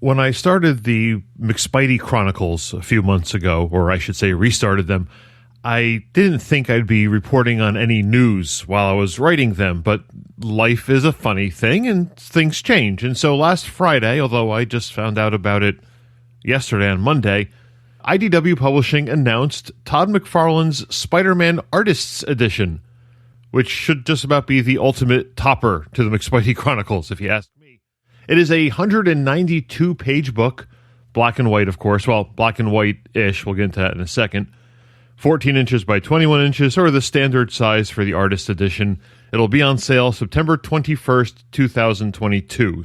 When I started the McSpidey Chronicles a few months ago, or I should say restarted them, I didn't think I'd be reporting on any news while I was writing them, but life is a funny thing and things change. And so last Friday, although I just found out about it yesterday on Monday, IDW Publishing announced Todd McFarlane's Spider-Man Artists Edition, which should just about be the ultimate topper to the McSpidey Chronicles, if you ask me. It is a 192-page book, black and white, of course. Well, black and white-ish. We'll get into that in a second. 14 inches by 21 inches, or the standard size for the Artist Edition. It'll be on sale September 21st, 2022.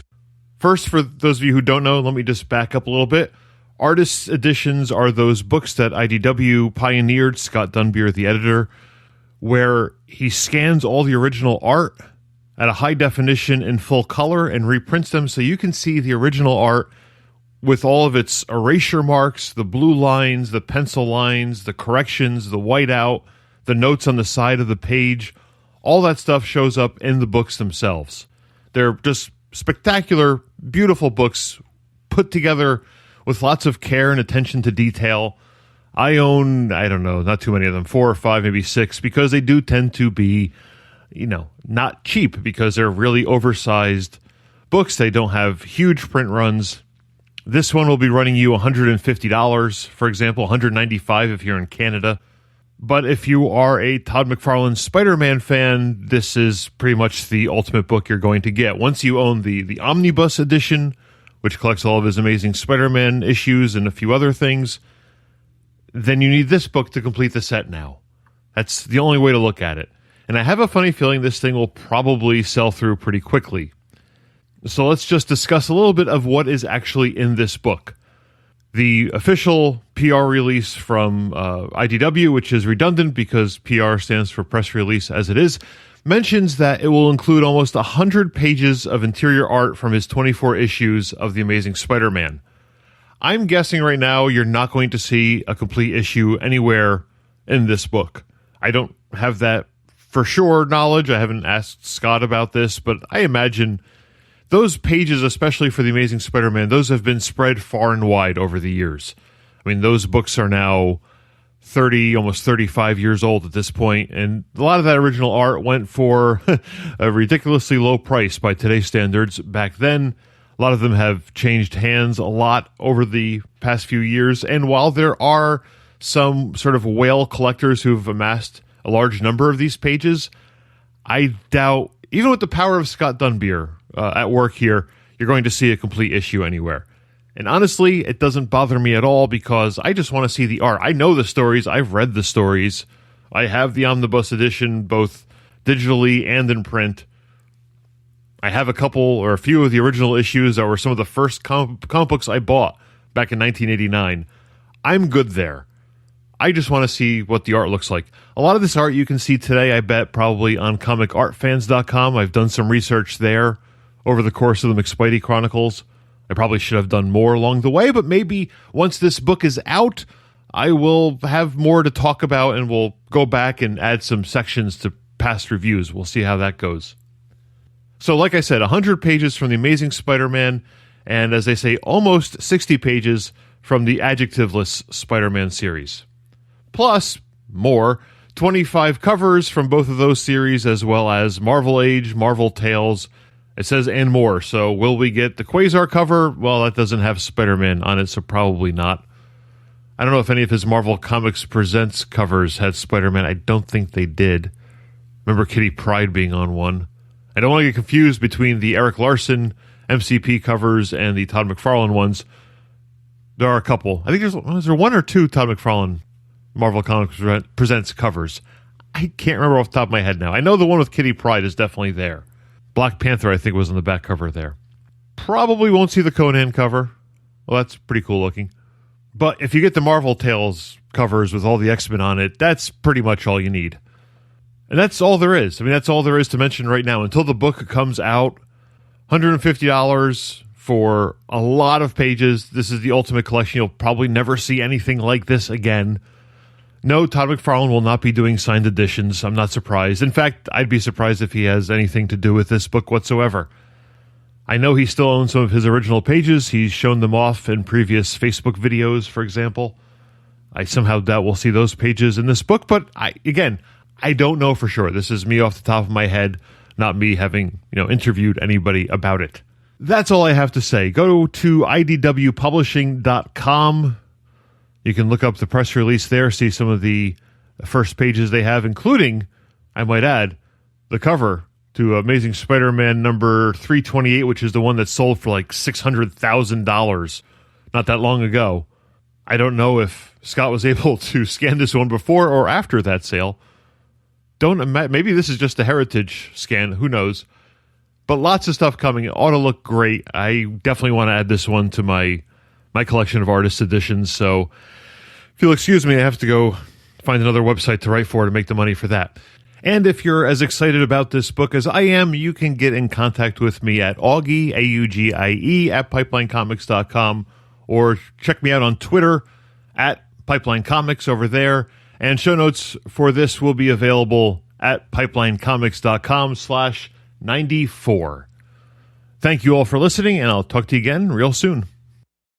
First, for those of you who don't know, let me just back up a little bit. Artist Editions are those books that IDW pioneered, Scott Dunbier, the editor, where he scans all the original art at a high definition in full color and reprints them so you can see the original art with all of its erasure marks, the blue lines, the pencil lines, the corrections, the whiteout, the notes on the side of the page. All that stuff shows up in the books themselves. They're just spectacular, beautiful books put together with lots of care and attention to detail. I own, I don't know, not too many of them, 4 or 5, maybe 6, because they do tend to be, not cheap because they're really oversized books. They don't have huge print runs. This one will be running you $150, for example, $195 if you're in Canada. But if you are a Todd McFarlane Spider-Man fan, this is pretty much the ultimate book you're going to get. Once you own the Omnibus edition, which collects all of his amazing Spider-Man issues and a few other things, then you need this book to complete the set now. That's the only way to look at it. And I have a funny feeling this thing will probably sell through pretty quickly. So let's just discuss a little bit of what is actually in this book. The official PR release from IDW, which is redundant because PR stands for press release as it is, mentions that it will include almost 100 pages of interior art from his 24 issues of The Amazing Spider-Man. I'm guessing right now you're not going to see a complete issue anywhere in this book. I don't have that for sure knowledge. I haven't asked Scott about this, but I imagine those pages, especially for The Amazing Spider-Man, those have been spread far and wide over the years. I mean, those books are now 30, almost 35 years old at this point, and a lot of that original art went for a ridiculously low price by today's standards. Back then, a lot of them have changed hands a lot over the past few years, and while there are some sort of whale collectors who've amassed a large number of these pages, I doubt, even with the power of Scott Dunbier at work here, you're going to see a complete issue anywhere. And honestly, it doesn't bother me at all because I just want to see the art. I know the stories. I've read the stories. I have the Omnibus edition, both digitally and in print. I have a couple or a few of the original issues that were some of the first comic books I bought back in 1989. I'm good there. I just want to see what the art looks like. A lot of this art you can see today, I bet, probably on comicartfans.com. I've done some research there over the course of the McSpidey Chronicles. I probably should have done more along the way, but maybe once this book is out, I will have more to talk about and we'll go back and add some sections to past reviews. We'll see how that goes. So like I said, 100 pages from The Amazing Spider-Man, and as they say, almost 60 pages from the adjectiveless Spider-Man series. Plus, more, 25 covers from both of those series, as well as Marvel Age, Marvel Tales. It says, and more. So will we get the Quasar cover? Well, that doesn't have Spider-Man on it, so probably not. I don't know if any of his Marvel Comics Presents covers had Spider-Man. I don't think they did. Remember Kitty Pryde being on one. I don't want to get confused between the Eric Larson MCP covers and the Todd McFarlane ones. There are a couple. I think is there one or two Todd McFarlane Marvel Comics Presents covers? I can't remember off the top of my head now. I know the one with Kitty Pryde is definitely there. Black Panther, I think, was on the back cover there. Probably won't see the Conan cover. Well, that's pretty cool looking. But if you get the Marvel Tales covers with all the X-Men on it, that's pretty much all you need. And that's all there is. I mean, that's all there is to mention right now. Until the book comes out, $150 for a lot of pages. This is the ultimate collection. You'll probably never see anything like this again. No, Todd McFarlane will not be doing signed editions. I'm not surprised. In fact, I'd be surprised if he has anything to do with this book whatsoever. I know he still owns some of his original pages. He's shown them off in previous Facebook videos, for example. I somehow doubt we'll see those pages in this book, but I don't know for sure. This is me off the top of my head, not me having, interviewed anybody about it. That's all I have to say. Go to idwpublishing.com. You can look up the press release there, see some of the first pages they have, including, I might add, the cover to Amazing Spider-Man number 328, which is the one that sold for like $600,000 not that long ago. I don't know if Scott was able to scan this one before or after that sale. Maybe this is just a heritage scan. Who knows? But lots of stuff coming. It ought to look great. I definitely want to add this one to my collection of artist editions. So if you'll excuse me, I have to go find another website to write for to make the money for that. And if you're as excited about this book as I am, you can get in contact with me at Augie, AUGIE, at pipelinecomics.com, or check me out on Twitter at Pipeline Comics over there. And show notes for this will be available at pipelinecomics.com/94. Thank you all for listening, and I'll talk to you again real soon.